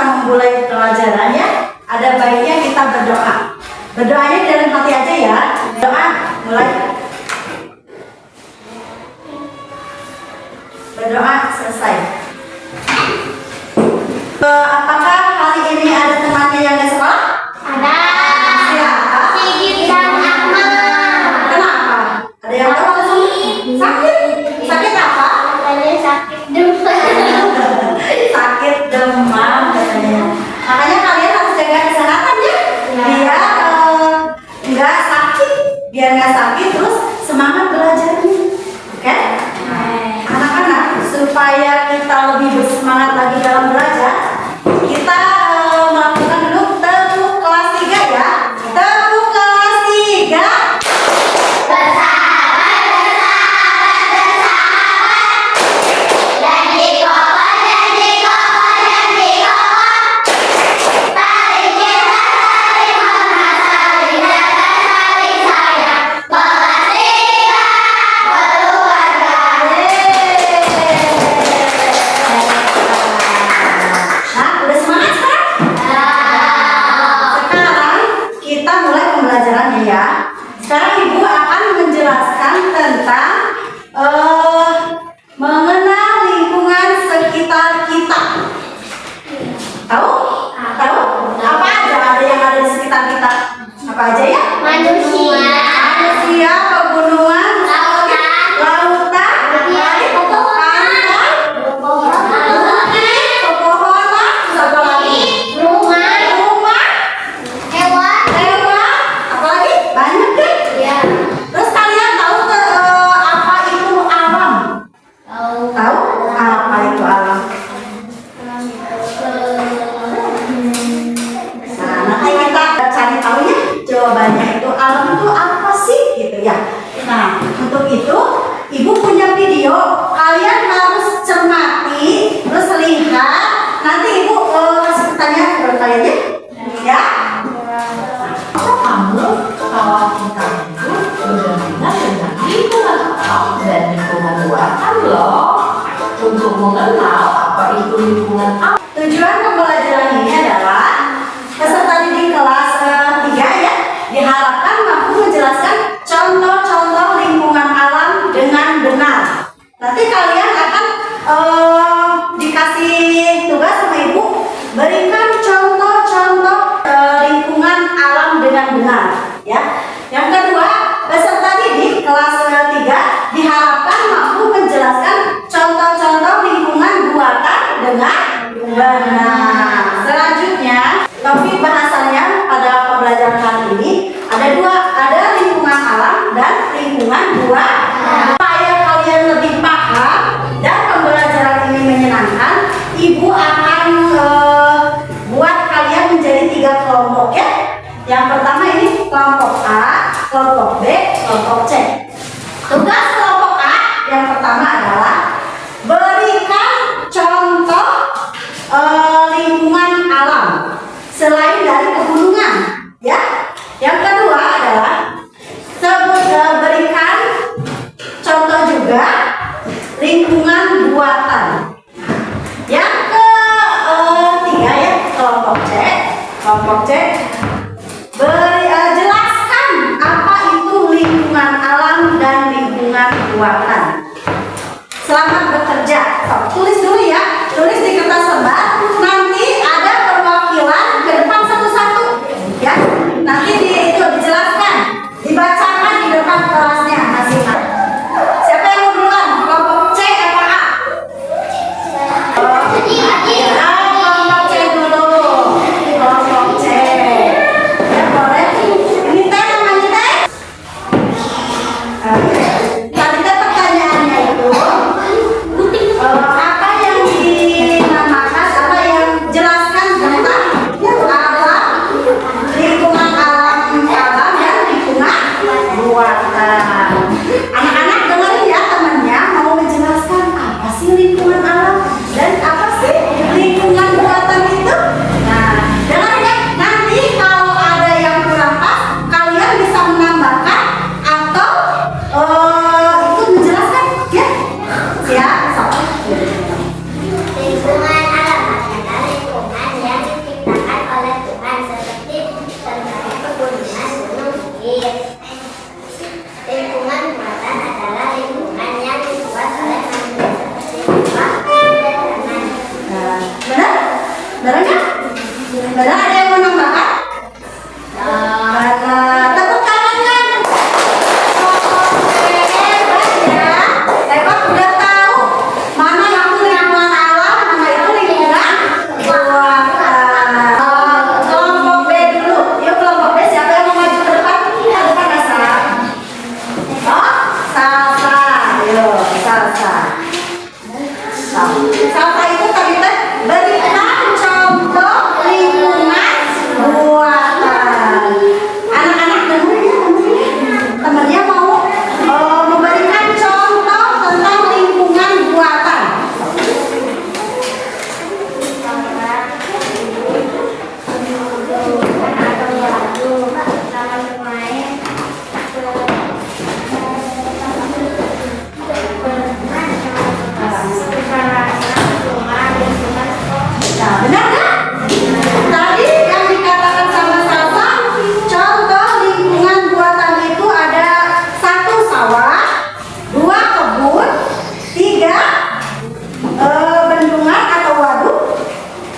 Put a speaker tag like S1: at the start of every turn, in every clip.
S1: memulai pelajaran ya, ada baiknya kita berdoa. Berdoanya dalam hati aja ya. Doa mulai. Berdoa selesai. Apakah hari ini ada temannya yang di sekolah?
S2: Ada.
S1: Siapa?
S2: Sigit dan Ahmad.
S1: Kenapa? Ada yang tahu? Sakit? Sakit apa?
S2: Katanya sakit demam.
S1: Sakit demam katanya. Makanya kalian harus jaga kesehatan ya. Biar nggak sakit, terus semangat belajarnya. Oke? Anak-anak, supaya kita lebih bersemangat lagi dalam belajar, kita melakukan dulu tepuk kelas 3 ya. Tepuk kelas 3. Nah, udah semangat sekarang? Sekarang kita mulai pembelajarannya ya. Sekarang Ibu akan menjelaskan tentang mengenal lingkungan sekitar kita. Tahu? Tahu? Apa aja ada yang ada di sekitar kita? Apa aja ya?
S2: Manusia.
S1: Manusia, pegunungan, lautan, pantai, pepohonan, apa lagi? Rumah, hewan, apa lagi? Banyak deh. Terus kalian tahu apa itu alam? Tahu apa itu alam? Nah, nanti kita cari tahu ya jawabannya itu alam itu apa sih gitu ya. Nah, untuk itu Ibu punya video, kalian harus cermati, terus lihat. Nanti Ibu kasih pertanyaan ke kalian ya.
S3: Kamu kalau kita itu benar-benar dengan lingkungan alam dan lingkungan buatan loh, untuk mengenal apa itu lingkungan alam.
S1: Tujuan pembelajaran ini adalah peserta didik kelas 3 ya, diharapkan mampu menjelaskan contoh-contoh lingkungan alam dengan benar. Nanti kalian akan dikasih tugas sama Ibu, berikan contoh-contoh lingkungan alam dengan benar ya. Yang kedua, peserta didik kelas 3 diharapkan mampu menjelaskan contoh-contoh lingkungan buatan dengan benar. Selanjutnya, topik bahasannya pada pembelajaran kali ini ada dua, ada lingkungan alam dan lingkungan buatan. Supaya kalian lebih paham dan pembelajaran ini menyenangkan, Ibu akan buat kalian menjadi 3 kelompok ya. Yang pertama ini kelompok A, kelompok B, kelompok C. Tugas kelompok A yang pertama adalah berikan contoh lingkungan alam selain dari pegunungan ya. Yang kedua adalah berikan contoh juga lingkungan buatan. Yang ketiga ya, kelompok C jelaskan apa itu lingkungan alam dan lingkungan buatan. Selamat bekerja. Tulis dulu ya, tulis di kertas lembar. Nanti ada perwakilan ke depan satu-satu ya. Nanti itu dijelaskan, dibacakan di depan kelasnya masing-masing. Siapa yang mau duluan? Kelompok C apa A? Benar, ada yang mau nambahkan? Tepuk tangan kan? Hebat ya. Hebat, udah tahu mana yang itu lingkungan alam, mana itu lingkungan buatan. Kelompok B dulu. Yuk kelompok B, siapa yang mau maju ke depan? Ke depan Asa. Oh, Salsa. Yuk, Salsa. Salsa itu tadi teh berikan contoh lingkungan buatan. Anak-anak temannya mau memberikan contoh tentang lingkungan buatan. Nah, benar nggak? Tadi yang dikatakan sama Salsa, contoh lingkungan buatan itu ada 1 sawah, 2 kebun, 3 bendungan atau waduk,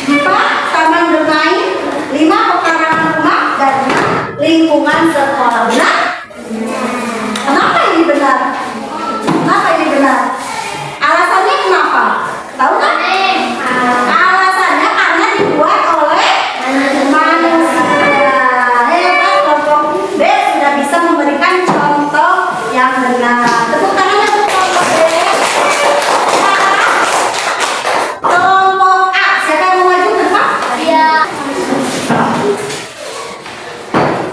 S1: 4 taman bermain, 5 pekarangan rumah, dan 6 lingkungan sekolah. Benar? Kenapa ini benar? Kenapa ini benar? Alasannya kenapa? Tahu nggak? Alasannya karena dibuat oleh manusia. Hebat, kelompok B sudah bisa memberikan contoh yang benar. Tepuk tangan untuk kelompok B. Kelompok A, siapa yang mau maju ke depan?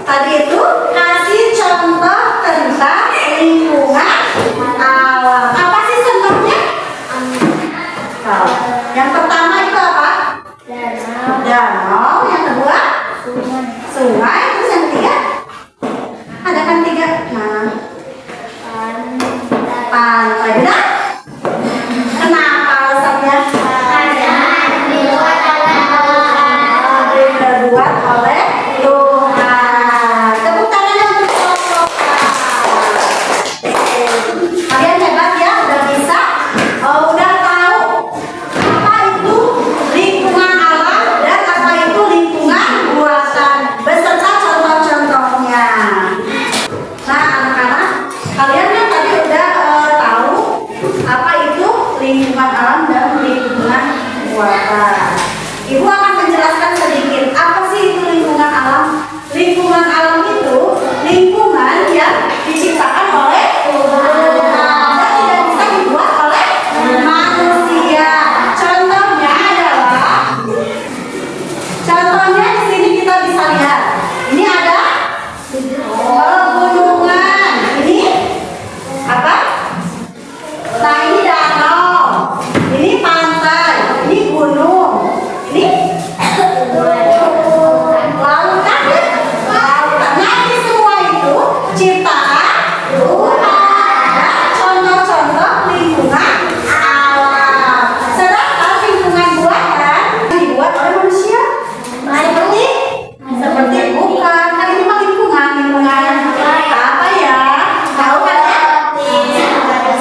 S1: Tadi itu kasih contoh tentang lingkungan alam. Apa sih contohnya? Yang pertama itu apa? Danau. Yang kedua? Sungai. Terus yang ketiga? Ada kan 3? Nah, pantai. Benar? Kenapa alasannya? Dibuat oleh Tuhan. Tepuk tangan untuk kelompok A. Kalian hebat ya, udah bisa, udah tahu apa itu lingkungan alam dan apa itu lingkungan buatan beserta contoh-contohnya. Nah, anak-anak, kalian kan tadi udah tahu apa itu lingkungan alam dan lingkungan buatan. Ibu akan menjelaskan sedikit apa sih itu lingkungan alam. Lingkungan alam itu lingkungan yang diciptakan oleh Tuhan dan tidak bisa dibuat oleh manusia. Contohnya di sini kita bisa lihat. Ini ada pegunungan. Ini apa? Nah, ini danau. Ini pantai. Ini gunung. Ini lautan. Nah, ini semua itu ciptaan Tuhan dan contoh-contoh lingkungan alam. Sedangkan lingkungan buatan dibuat oleh manusia. Seperti bukan, kan ini mah lingkungan apa ya? Tahu kan ya?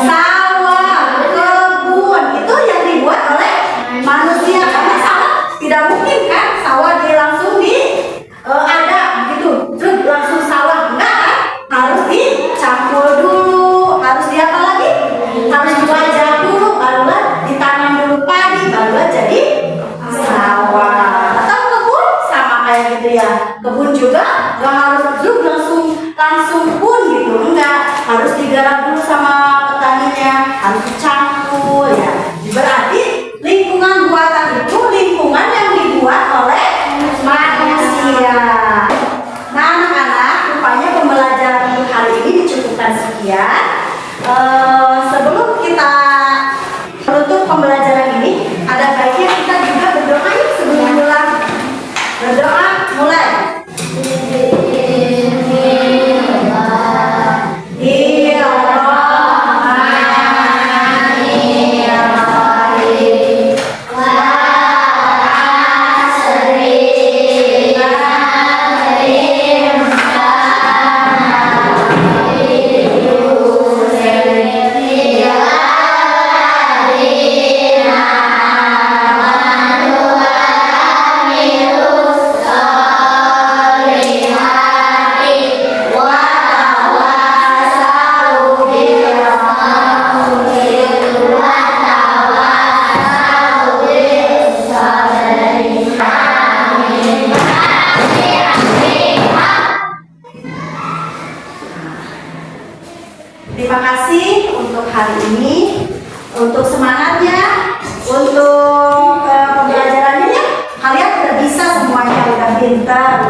S1: Sawah, kebun itu yang dibuat oleh manusia. Karena sawah tidak mungkin kan sawah dia langsung ada gitu, terus langsung sawah enggak kan? Harus dicampur dulu, harus di apa lagi? Harus dibajak dulu, barulah ditanam dulu padi, barulah jadi sawah. Atau kebun sama kayak gitu ya. Kebun juga nggak harus langsung pun gitu, enggak, harus digarap dulu sama petaninya, harus dicampur ya. Berarti lingkungan buatan itu lingkungan yang dibuat oleh manusia. Nah, anak-anak, rupanya pembelajaran hari ini dicukupkan sekian. Sebelum kita menutup pembelajaran ini, ada baiknya kita juga berdoa yuk sebelum pulang. Berdoa mulai. Terima kasih untuk hari ini, untuk semangatnya, untuk pembelajarannya ya. Kalian udah bisa semuanya, udah pintar,